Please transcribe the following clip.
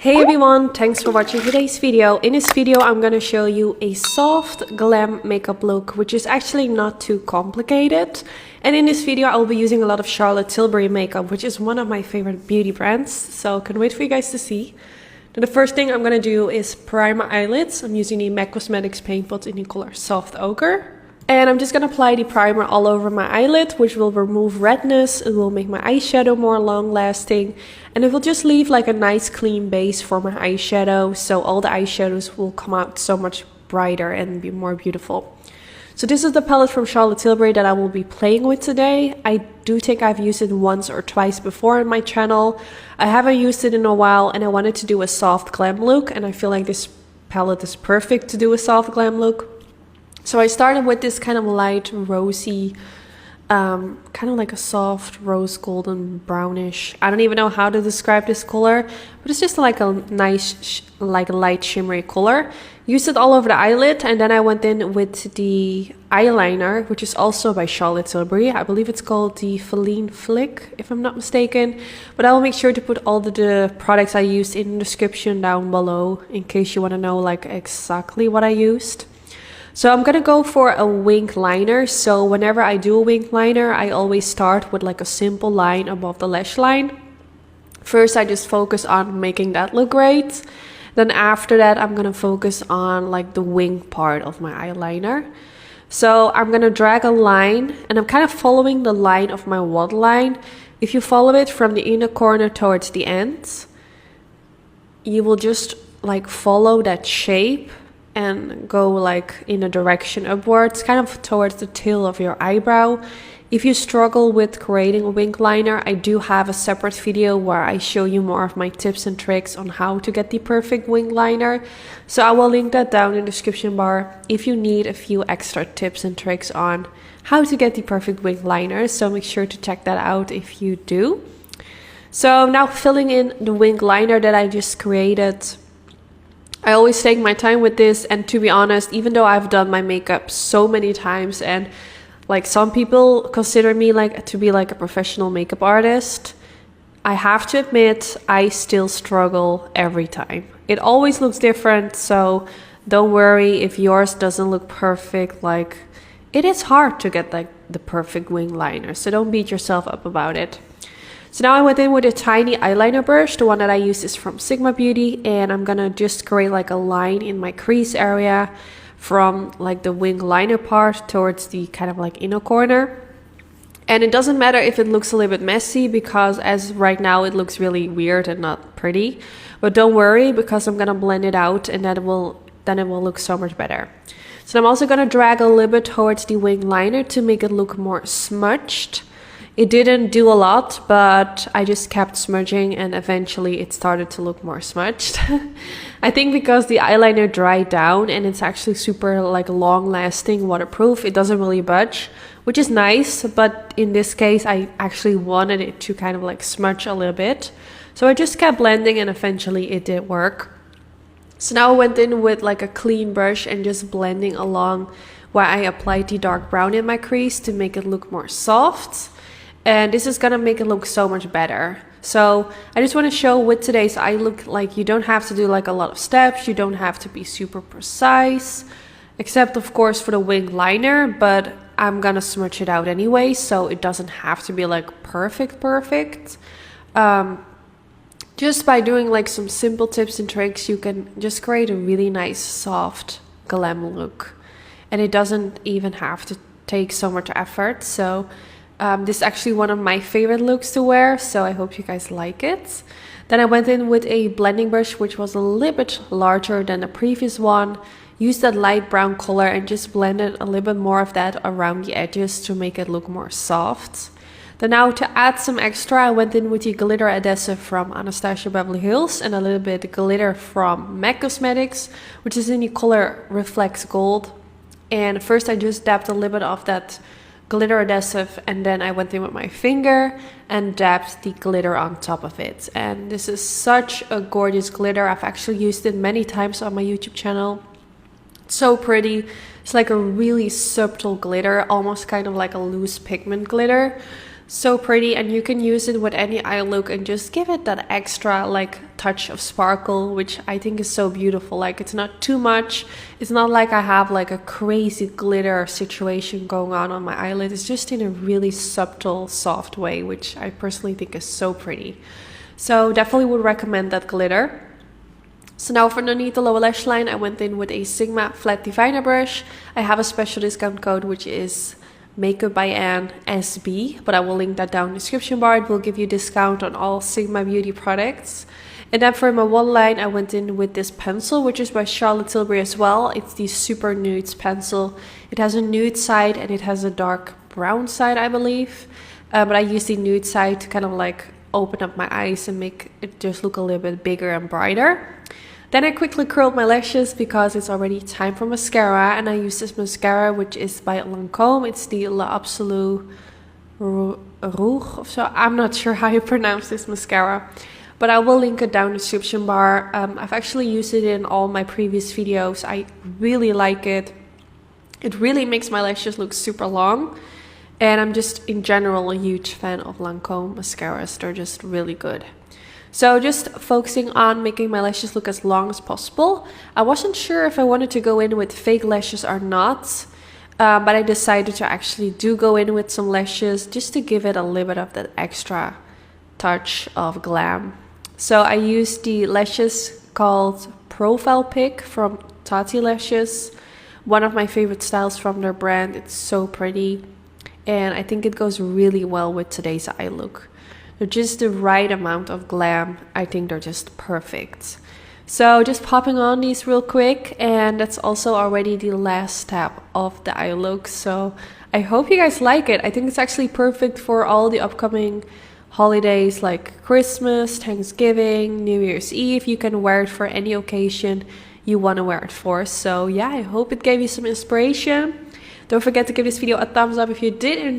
Hey everyone, thanks for watching today's video. In this video I'm going to show you a soft glam makeup look, which is actually not too complicated. And in this video I'll be using a lot of Charlotte Tilbury makeup, which is one of my favorite beauty brands, so can't wait for you guys to see. Now, the first thing I'm going to do is prime my eyelids. I'm using the MAC Cosmetics Paint Pot in the color Soft Ochre. And I'm just going to apply the primer all over my eyelid, which will remove redness, it will make my eyeshadow more long lasting, and it will just leave like a nice clean base for my eyeshadow, so all the eyeshadows will come out so much brighter and be more beautiful. So this is the palette from Charlotte Tilbury that I will be playing with today. I do think I've used it once or twice before on my channel. I haven't used it in a while and I wanted to do a soft glam look, and I feel like this palette is perfect to do a soft glam look. So I started with this kind of light rosy, kind of like a soft rose golden brownish. I don't even know how to describe this color, but it's just like a nice, like a light shimmery color. Used it all over the eyelid, and then I went in with the eyeliner, which is also by Charlotte Tilbury. I believe it's called the Feline Flick, if I'm not mistaken. But I will make sure to put all the products I used in the description down below, in case you want to know like exactly what I used. So I'm gonna go for a wing liner. So whenever I do a wing liner, I always start with like a simple line above the lash line. First, I just focus on making that look great. Then after that, I'm gonna focus on like the wing part of my eyeliner. So I'm gonna drag a line, and I'm kind of following the line of my waterline. If you follow it from the inner corner towards the end, you will just like follow that shape and go like in a direction upwards, kind of towards the tail of your eyebrow. If you struggle with creating a wing liner, I do have a separate video where I show you more of my tips and tricks on how to get the perfect wing liner. So I will link that down in the description bar if you need a few extra tips and tricks on how to get the perfect wing liner. So make sure to check that out if you do. So now filling in the wing liner that I just created. I always take my time with this, and to be honest, even though I've done my makeup so many times and like some people consider me like to be like a professional makeup artist, I have to admit I still struggle every time. It always looks different, so don't worry if yours doesn't look perfect. Like, it is hard to get like the perfect wing liner, so don't beat yourself up about it. So now I went in with a tiny eyeliner brush. The one that I use is from Sigma Beauty, and I'm gonna just create like a line in my crease area from like the wing liner part towards the kind of like inner corner. And it doesn't matter if it looks a little bit messy, because as right now it looks really weird and not pretty. But don't worry, because I'm gonna blend it out, and then it will look so much better. So I'm also gonna drag a little bit towards the wing liner to make it look more smudged. It didn't do a lot, but I just kept smudging, and eventually it started to look more smudged. I think because the eyeliner dried down and it's actually super like long lasting, waterproof, it doesn't really budge, which is nice. But in this case, I actually wanted it to kind of like smudge a little bit. So I just kept blending, and eventually it did work. So now I went in with like a clean brush and just blending along where I applied the dark brown in my crease to make it look more soft. And this is gonna make it look so much better. So I just want to show with today's eye look, like you don't have to do like a lot of steps, you don't have to be super precise, except of course for the wing liner, but I'm gonna smudge it out anyway, so it doesn't have to be like perfect. Just by doing like some simple tips and tricks, you can just create a really nice soft glam look, and it doesn't even have to take so much effort. So this is actually one of my favorite looks to wear, so I hope you guys like it. Then I went in with a blending brush, which was a little bit larger than the previous one. Used that light brown color and just blended a little bit more of that around the edges to make it look more soft. Then now to add some extra, I went in with the glitter adhesive from Anastasia Beverly Hills and a little bit glitter from MAC Cosmetics, which is in the color Reflects Gold. And first I just dabbed a little bit of that glitter adhesive, and then I went in with my finger and dabbed the glitter on top of it. And this is such a gorgeous glitter. I've actually used it many times on my YouTube channel. It's so pretty. It's like a really subtle glitter, almost kind of like a loose pigment glitter. So pretty, and you can use it with any eye look and just give it that extra like touch of sparkle, which I think is so beautiful. Like, it's not too much. It's not like I have like a crazy glitter situation going on my eyelid. It's just in a really subtle, soft way, which I personally think is so pretty. So definitely would recommend that glitter. So now for underneath the lower lash line, I went in with a Sigma flat definer brush. I have a special discount code, which is Makeup by Anne SB, but I will link that down in the description bar. It will give you discount on all Sigma Beauty products. And then for my waterline, I went in with this pencil, which is by Charlotte Tilbury as well. It's the Super Nudes pencil. It has a nude side and it has a dark brown side, I believe. But I use the nude side to kind of like open up my eyes and make it just look a little bit bigger and brighter. Then I quickly curled my lashes because it's already time for mascara, and I use this mascara, which is by Lancome. It's the L'Absolu Rouge, so I'm not sure how you pronounce this mascara, but I will link it down in the description bar. I've actually used it in all my previous videos. I really like it. It really makes my lashes look super long, and I'm just in general a huge fan of Lancome mascaras. They're just really good. So just focusing on making my lashes look as long as possible. I wasn't sure if I wanted to go in with fake lashes or not, but I decided to actually go in with some lashes just to give it a little bit of that extra touch of glam. So I used the lashes called Profile Pick from Tati Lashes, one of my favorite styles from their brand. It's so pretty, and I think it goes really well with today's eye look. They're just the right amount of glam. I think they're just perfect. So just popping on these real quick, and that's also already the last step of the eye look. So I hope you guys like it. I think it's actually perfect for all the upcoming holidays like Christmas, Thanksgiving, New Year's Eve. You can wear it for any occasion you want to wear it for. So yeah, I hope it gave you some inspiration. Don't forget to give this video a thumbs up if you did enjoy.